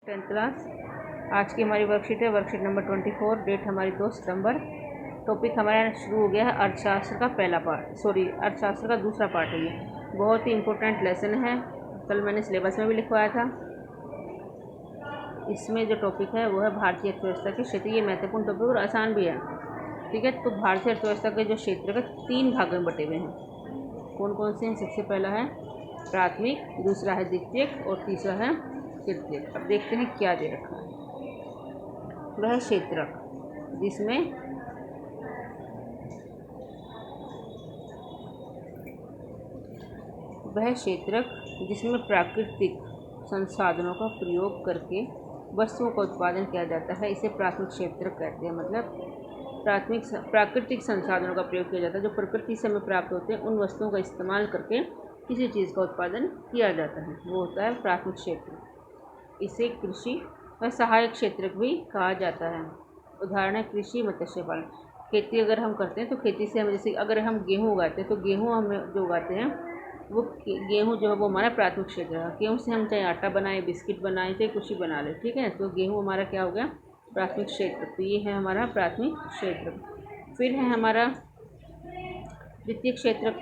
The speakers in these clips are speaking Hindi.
10th class. आज की हमारी वर्कशीट है वर्कशीट नंबर 24। डेट हमारी 2 सितंबर। टॉपिक हमारा शुरू हो गया है अर्थशास्त्र का पहला पार्ट, अर्थशास्त्र का दूसरा पार्ट है। ये बहुत ही इम्पोर्टेंट लेसन है, कल मैंने सिलेबस में भी लिखवाया था। इसमें जो टॉपिक है वो है भारतीय अर्थव्यवस्था के क्षेत्र। ये महत्वपूर्ण टॉपिक और आसान भी है, ठीक है। तो भारतीय अर्थव्यवस्था के जो क्षेत्र के 3 भागों में बटे हुए हैं। कौन कौन से हैं? सबसे पहला है प्राथमिक, दूसरा है द्वितीयक और तीसरा है तृतीयक। अब देखते हैं क्या दे रखा है। वह क्षेत्रक जिसमें प्राकृतिक संसाधनों का प्रयोग करके वस्तुओं का उत्पादन किया जाता है, इसे प्राथमिक क्षेत्रक कहते हैं। मतलब प्राकृतिक संसाधनों का प्रयोग किया जाता है, जो प्रकृति से हमें प्राप्त होते हैं, उन वस्तुओं का इस्तेमाल करके किसी चीज़ का उत्पादन किया जाता है, वो होता है प्राथमिक क्षेत्र। इसे कृषि और सहायक क्षेत्र भी कहा जाता है। उदाहरण है कृषि, मत्स्य पालन। खेती अगर हम करते हैं तो खेती से हम, जैसे अगर हम गेहूँ उगाते हैं तो गेहूँ हम जो उगाते हैं वो गेहूँ जो है वो हमारा प्राथमिक क्षेत्र है। गेहूँ से हम चाहे आटा बनाए, बिस्किट बनाए, चाहे कुछ भी बना लें, ठीक है। तो गेहूँ हमारा क्या हो गया? प्राथमिक क्षेत्र। तो ये है हमारा प्राथमिक क्षेत्र। फिर है हमारा द्वितीय क्षेत्रक।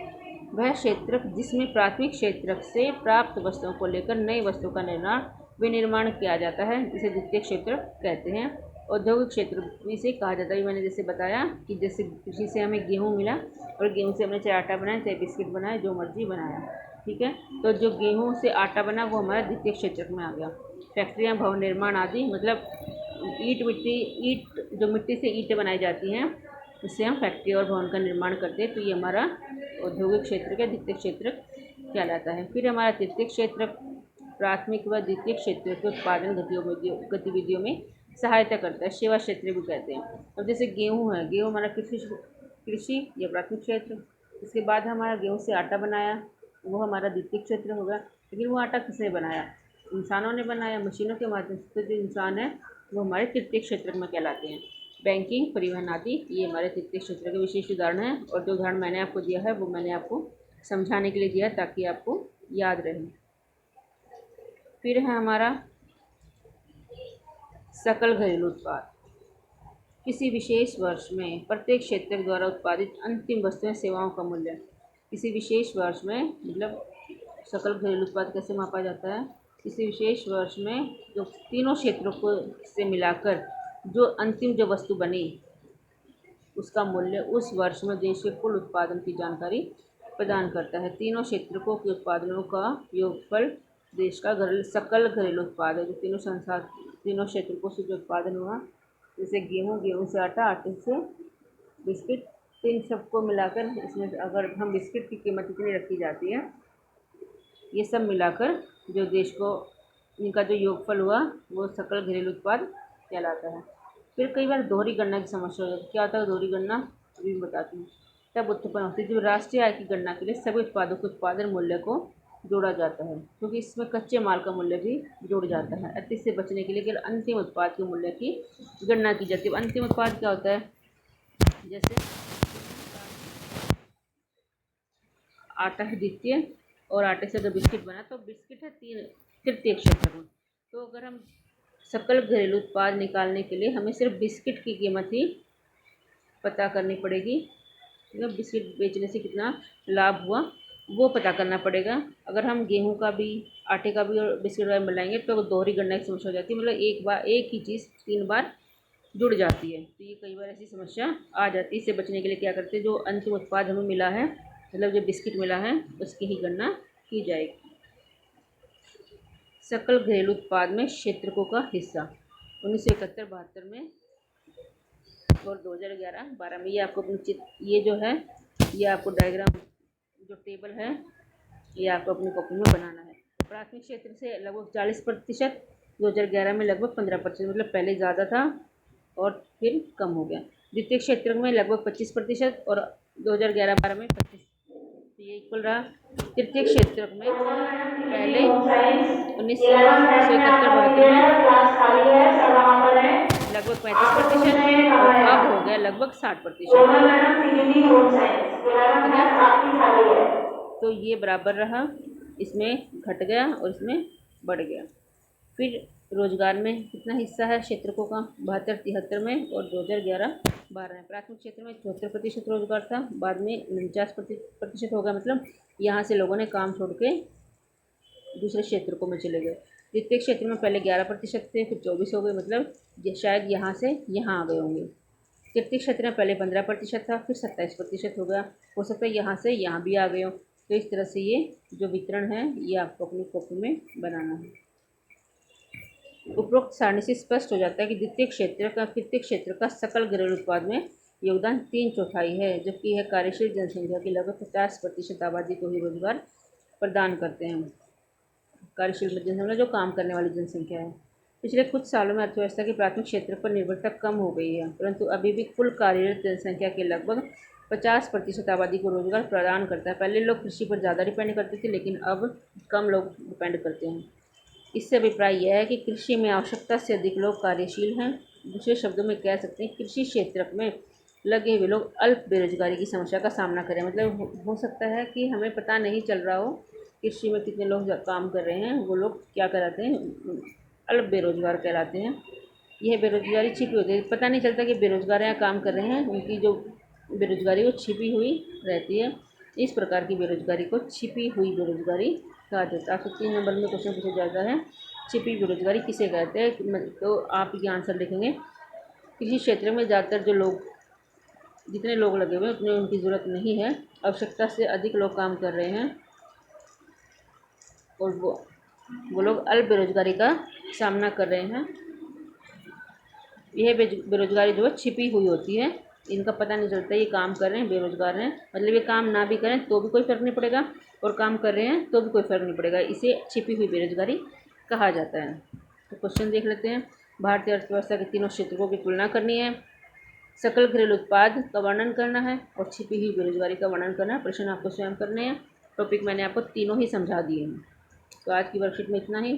वह क्षेत्रक जिसमें प्राथमिक क्षेत्रक से प्राप्त वस्तुओं को लेकर नई वस्तु का विनिर्माण किया जाता है, जिसे द्वितीय क्षेत्र कहते हैं। औद्योगिक क्षेत्र भी इसे कहा जाता है। मैंने जैसे बताया कि जैसे कृषि से हमें गेहूँ मिला और गेहूँ से हमने चाहे आटा बनाया, चाहे बिस्किट बनाया, जो मर्जी बनाया, ठीक है। तो जो गेहूँ से आटा बना वो हमारा द्वितीय क्षेत्रक में आ गया। फैक्ट्रियाँ, भवन निर्माण आदि, मतलब ईट जो मिट्टी से ईंटें बनाई जाती हैं, उससे हम फैक्ट्री और भवन का निर्माण करते हैं। तो ये हमारा औद्योगिक क्षेत्र का द्वितीय क्षेत्र कहलाता है। फिर हमारा तृतीय क्षेत्र प्राथमिक व द्वितीय क्षेत्र के उत्पादन गतिविधियों में सहायता करता है, सेवा क्षेत्र भी कहते हैं। अब जैसे गेहूँ है, गेहूँ हमारा कृषि या प्राथमिक क्षेत्र। इसके बाद हमारा गेहूँ से आटा बनाया, वो हमारा द्वितीय क्षेत्र होगा। लेकिन वो आटा किसने बनाया? इंसानों ने बनाया, मशीनों के माध्यम से। तो जो इंसान है वो हमारे तृतीय क्षेत्र में कहलाते हैं। बैंकिंग, परिवहन आदि, ये हमारे तृतीय क्षेत्र के विशेष उदाहरण हैं। और जो उदाहरण मैंने आपको दिया है वो मैंने आपको समझाने के लिए दिया है, ताकि आपको याद रहे। फिर है हमारा सकल घरेलू उत्पाद। किसी विशेष वर्ष में प्रत्येक क्षेत्र द्वारा उत्पादित अंतिम वस्तुएं, सेवाओं का मूल्य। किसी विशेष वर्ष में, मतलब सकल घरेलू उत्पाद कैसे मापा जाता है? किसी विशेष वर्ष में जो तीनों क्षेत्रों को से मिलाकर जो अंतिम जो वस्तु बनी, उसका मूल्य उस वर्ष में देश के कुल उत्पादन की जानकारी प्रदान करता है। तीनों क्षेत्रों के उत्पादनों का योगफल देश का सकल घरेलू उत्पाद है। जो तीनों क्षेत्रों से जो उत्पादन हुआ, जैसे गेहूँ, गेहूँ से आटा, आटे से बिस्किट, तो इन सबको मिलाकर, इसमें अगर हम बिस्किट की कीमत इतनी रखी जाती है, ये सब मिलाकर जो देश को इनका जो योगफल हुआ वो सकल घरेलू उत्पाद कहलाता है। फिर कई बार दोहरी गणना की समस्या हो जाती है। क्या होता है दोहरी गणना? अभी बताती हूँ। तब उत्पन्न होती है जब राष्ट्रीय आय की गणना के लिए सभी उत्पादों के उत्पादन मूल्य को जोड़ा जाता है, क्योंकि इसमें कच्चे माल का मूल्य भी जुड़ जाता है। अति से बचने के लिए केवल अंतिम उत्पाद के मूल्य की गणना की जाती है। अंतिम उत्पाद क्या होता है? जैसे आटा है द्वितीय, और आटे से अगर बिस्किट बना तो बिस्किट है तृतीय क्षेत्र में। तो अगर हम सकल घरेलू उत्पाद निकालने के लिए हमें सिर्फ बिस्किट की कीमत ही पता करनी पड़ेगी। मतलब बिस्किट बेचने से कितना लाभ हुआ वो पता करना पड़ेगा। अगर हम गेहूं का भी, आटे का भी और बिस्किट का भी मिलाएंगे तो दोहरी गणना की समस्या हो जाती है। मतलब एक ही चीज़ 3 बार जुड़ जाती है। तो ये कई बार ऐसी समस्या आ जाती है। इससे बचने के लिए क्या करते हैं, जो अंतिम उत्पाद हमें मिला है, मतलब जो बिस्किट मिला है, उसकी ही गणना की जाएगी। सकल घरेलू उत्पाद में क्षेत्रकों का हिस्सा 1971-72 में और 2011-12 में। ये आपको ये जो है, ये आपको डायग्राम जो टेबल है, ये आपको अपनी कॉपी में बनाना है। प्राथमिक क्षेत्र से लगभग 40%, 2011 में लगभग 15%, मतलब पहले ज़्यादा था और फिर कम हो गया। द्वितीय क्षेत्र में लगभग 25% और 2011-12 में 25%, तो ये इक्वल रहा। तृतीय क्षेत्र में पहले 1971-72 में लगभग 35% और अब हो गया लगभग 60%। तो ये बराबर रहा, इसमें घट गया और इसमें बढ़ गया। फिर रोजगार में कितना हिस्सा है क्षेत्रकों का, 72-73 में, और 2011-12 में। प्राथमिक क्षेत्र में 74% रोजगार था, बाद में 49% हो गया, मतलब यहाँ से लोगों ने काम छोड़ के दूसरे क्षेत्रकों में चले गए। द्वितीय क्षेत्र में पहले 11% थे, फिर 24 हो गए, मतलब शायद यहाँ से यहाँ आ गए होंगे। तृतीय क्षेत्र में पहले 15% था, फिर 27% हो गया, हो सकता है यहाँ से यहाँ भी आ गए हो। तो इस तरह से ये जो वितरण है ये आपको अपनी कॉपी में बनाना है। उपरोक्त सारणी से स्पष्ट हो जाता है कि तृतीय क्षेत्र का सकल घरेलू उत्पाद में योगदान 3/4 है, जबकि यह कार्यशील जनसंख्या की लगभग 50% आबादी को ही रोजगार प्रदान करते हैं। कार्यशील जनसंख्या जो काम करने वाली जनसंख्या है। पिछले कुछ सालों में अर्थव्यवस्था की प्राथमिक क्षेत्र पर निर्भरता कम हो गई है, परंतु अभी भी कुल कार्यरत जनसंख्या के लगभग 50% आबादी को रोजगार प्रदान करता है। पहले लोग कृषि पर ज़्यादा डिपेंड करते थे, लेकिन अब कम लोग डिपेंड करते हैं। इससे अभिप्राय यह है कि कृषि में आवश्यकता से अधिक लोग कार्यशील हैं। दूसरे शब्दों में कह सकते हैं कृषि क्षेत्र में लगे हुए लोग अल्प बेरोजगारी की समस्या का सामना करें। मतलब हो सकता है कि हमें पता नहीं चल रहा हो कृषि में कितने लोग काम कर रहे हैं, वो लोग क्या कहलाते हैं, अल्प बेरोजगार कहलाते हैं। यह बेरोजगारी छिपी होती है, पता नहीं चलता कि बेरोजगार यहाँ काम कर रहे हैं, उनकी जो बेरोजगारी वो छिपी हुई रहती है। इस प्रकार की बेरोजगारी को छिपी हुई बेरोजगारी कहा जाता है। आपसे 3 नंबर में क्वेश्चन पूछा जाता है, छिपी बेरोजगारी किसे कहते हैं? तो आप ये आंसर लिखेंगे, कृषि क्षेत्र में ज़्यादातर जो लोग जितने लोग लगे हुए हैं उतने उनकी ज़रूरत नहीं है, आवश्यकता से अधिक लोग काम कर रहे हैं, और वो लोग अल्प बेरोजगारी का सामना कर रहे हैं। यह बेरोजगारी जो है छिपी हुई होती है, इनका पता नहीं चलता ये काम कर रहे हैं, बेरोजगार हैं, मतलब ये काम ना भी करें तो भी कोई फ़र्क नहीं पड़ेगा, और काम कर रहे हैं तो भी कोई फ़र्क नहीं पड़ेगा। इसे छिपी हुई बेरोजगारी कहा जाता है। तो क्वेश्चन देख लेते हैं। भारतीय अर्थव्यवस्था के तीनों क्षेत्रों की तुलना करनी है, सकल घरेलू उत्पाद का वर्णन करना है, और छिपी हुई बेरोजगारी का वर्णन करना है। प्रश्न आपको स्वयं करने हैं। टॉपिक मैंने आपको तीनों ही समझा दिए हैं। तो आज की वर्कशीट में इतना ही।